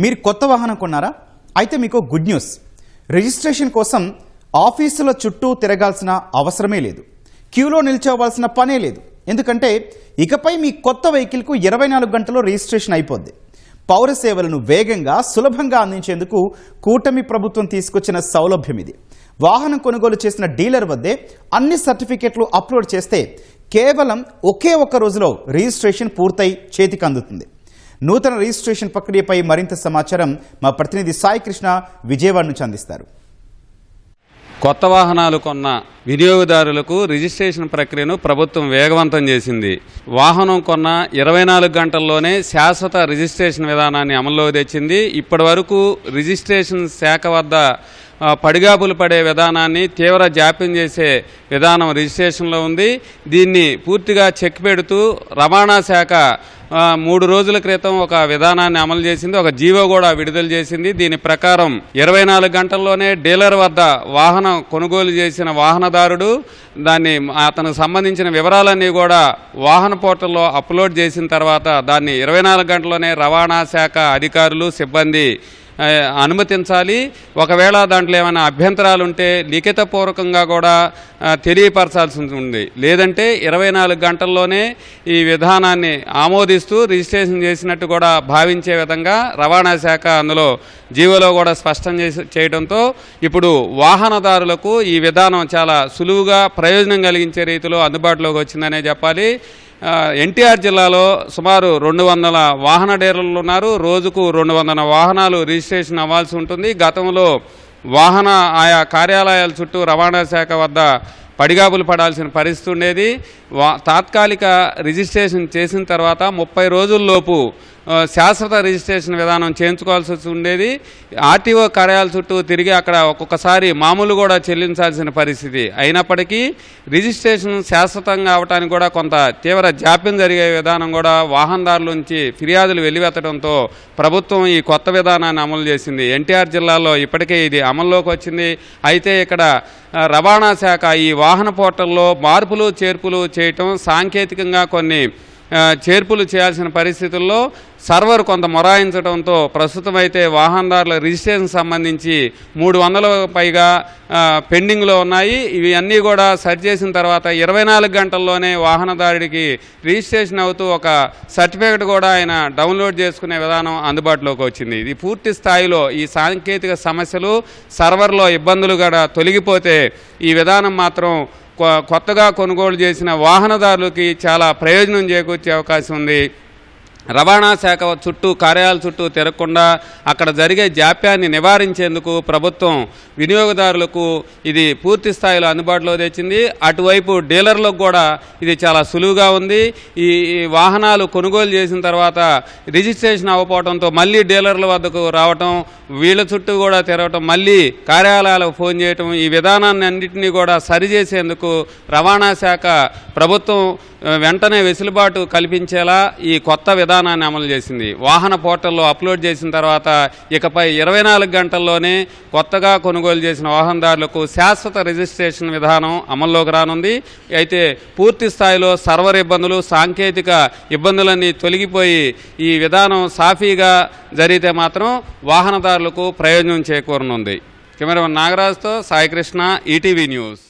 మీరు కొత్త వాహనం కొన్నారా? అయితే మీకు గుడ్ న్యూస్. రిజిస్ట్రేషన్ కోసం ఆఫీసుల చుట్టూ తిరగాల్సిన అవసరమే లేదు. క్యూలో నిల్చోవాల్సిన పనే లేదు. ఎందుకంటే ఇకపై మీ కొత్త వెహికల్కు 24 గంటల్లో రిజిస్ట్రేషన్ అయిపోద్ది. పౌర సేవలను వేగంగా సులభంగా అందించేందుకు కూటమి ప్రభుత్వం తీసుకొచ్చిన సౌలభ్యం ఇది. వాహనం కొనుగోలు చేసిన డీలర్ వద్దే అన్ని సర్టిఫికెట్లు అప్లోడ్ చేస్తే కేవలం ఒకే ఒక్క రోజులో రిజిస్ట్రేషన్ పూర్తయి చేతికి అందుతుంది. నూతన రిజిస్ట్రేషన్ ప్రక్రియపై మరింత సమాచారం మా ప్రతినిధి సాయి కృష్ణ విజయవాడ నుంచి అందిస్తారు. కొత్త వాహనాలు కొన్న వినియోగదారులకు రిజిస్ట్రేషన్ ప్రక్రియను ప్రభుత్వం వేగవంతం చేసింది. వాహనం కొన్న 24 గంటల్లోనే శాశ్వత రిజిస్ట్రేషన్ విధానాన్ని అమల్లోకి తెచ్చింది. ఇప్పటి వరకు రిజిస్ట్రేషన్ శాఖ వద్ద పడిగాపులు పడే విధానాన్ని తీవ్ర జాప్యం చేసే విధానం రిజిస్ట్రేషన్లో ఉంది. దీన్ని పూర్తిగా చెక్ పెడుతూ రవాణా శాఖ 3 రోజుల క్రితం ఒక విధానాన్ని అమలు చేసింది. ఒక జీవో కూడా విడుదల చేసింది. దీని ప్రకారం 24 గంటల్లోనే డీలర్ వద్ద వాహనం కొనుగోలు చేసిన వాహనదారుడు అతనికి సంబంధించిన వివరాలన్నీ కూడా వాహన పోర్టల్లో అప్లోడ్ చేసిన తర్వాత దాన్ని 24 గంటల్లోనే రవాణా శాఖ అధికారులు సిబ్బంది అనుమతించాలి. ఒకవేళ దాంట్లో ఏమైనా అభ్యంతరాలు ఉంటే లిఖితపూర్వకంగా కూడా తెలియపరచాల్సి ఉంది. లేదంటే 24 గంటల్లోనే ఈ విధానాన్ని ఆమోదిస్తూ రిజిస్ట్రేషన్ చేసినట్టు కూడా భావించే విధంగా రవాణా శాఖ అందులో జీవోలో కూడా స్పష్టం చేయడంతో ఇప్పుడు వాహనదారులకు ఈ విధానం చాలా సులువుగా ప్రయోజనం కలిగించే రీతిలో అందుబాటులోకి వచ్చిందనే చెప్పాలి. ఎన్టీఆర్ జిల్లాలో సుమారు 200 వాహన డీలర్లు ఉన్నారు. రోజుకు 200 వాహనాలు రిజిస్ట్రేషన్ అవ్వాల్సి ఉంటుంది. గతంలో ఆయా కార్యాలయాల చుట్టూ రవాణా శాఖ వద్ద పడిగాపులు పడాల్సిన పరిస్థితి ఉండేది. తాత్కాలిక రిజిస్ట్రేషన్ చేసిన తర్వాత 30 రోజుల్లోపు శాశ్వత రిజిస్ట్రేషన్ విధానం చేయించుకోవాల్సి ఉండేది. ఆర్టీఓ కార్యాలయాల చుట్టూ తిరిగి అక్కడ ఒక్కొక్కసారి మామూలు కూడా చెల్లించాల్సిన పరిస్థితి. అయినప్పటికీ రిజిస్ట్రేషన్ శాశ్వతంగా అవడానికి కూడా కొంత తీవ్ర జాప్యం జరిగే విధానం కూడా వాహనదారుల నుంచి ఫిర్యాదులు వెల్లువెత్తడంతో ప్రభుత్వం ఈ కొత్త విధానాన్ని అమలు చేసింది. ఎన్టీఆర్ జిల్లాలో ఇప్పటికే ఇది అమల్లోకి వచ్చింది. అయితే ఇక్కడ రవాణా శాఖ ఈ వాహన పోర్టల్లో మార్పులు చేర్పులు చేయటం, సాంకేతికంగా కొన్ని చేర్పులు చేయాల్సిన పరిస్థితుల్లో సర్వర్ కొంత మొరాయించడంతో ప్రస్తుతం అయితే వాహనదారుల రిజిస్ట్రేషన్ సంబంధించి 300 పైగా పెండింగ్లో ఉన్నాయి. ఇవి అన్నీ కూడా సరి చేసిన తర్వాత 24 గంటల్లోనే వాహనదారుడికి రిజిస్ట్రేషన్ అవుతూ ఒక సర్టిఫికేట్ కూడా ఆయన డౌన్లోడ్ చేసుకునే విధానం అందుబాటులోకి వచ్చింది. ఇది పూర్తి స్థాయిలో ఈ సాంకేతిక సమస్యలు సర్వర్లో ఇబ్బందులు కూడా తొలగిపోతే ఈ విధానం మాత్రం కొత్తగా కొనుగోలు చేసిన వాహనదారులకి చాలా ప్రయోజనం చేకూర్చే అవకాశం ఉంది. రవాణా శాఖ కార్యాలయాల చుట్టూ తిరగకుండా అక్కడ జరిగే జాప్యాన్ని నివారించేందుకు ప్రభుత్వం వినియోగదారులకు ఇది పూర్తి స్థాయిలో అందుబాటులో తెచ్చింది. అటువైపు డీలర్లకు కూడా ఇది చాలా సులువుగా ఉంది. ఈ వాహనాలు కొనుగోలు చేసిన తర్వాత రిజిస్ట్రేషన్ అవ్వకపోవడంతో మళ్ళీ డీలర్ల వద్దకు రావటం, వీళ్ళ చుట్టూ కూడా తిరగటం, మళ్ళీ కార్యాలయాలకు ఫోన్ చేయటం, ఈ విధానాన్ని అన్నింటినీ కూడా సరిచేసేందుకు రవాణా శాఖ ప్రభుత్వం వెంటనే వెసులుబాటు కల్పించేలా ఈ కొత్త విధానాన్ని అమలు చేసింది. వాహన పోర్టల్లో అప్లోడ్ చేసిన తర్వాత ఇకపై 24 గంటల్లోనే కొత్తగా కొనుగోలు చేసిన వాహనదారులకు శాశ్వత రిజిస్ట్రేషన్ విధానం అమల్లోకి రానుంది. అయితే పూర్తి స్థాయిలో సర్వర్ ఇబ్బందులు, సాంకేతిక ఇబ్బందులన్నీ తొలగిపోయి ఈ విధానం సాఫీగా జరిగితే మాత్రం వాహనదారులకు ప్రయోజనం చేకూరనుంది. కెమెరామన్ నాగరాజ్తో సాయి కృష్ణ, ఈటీవీ న్యూస్.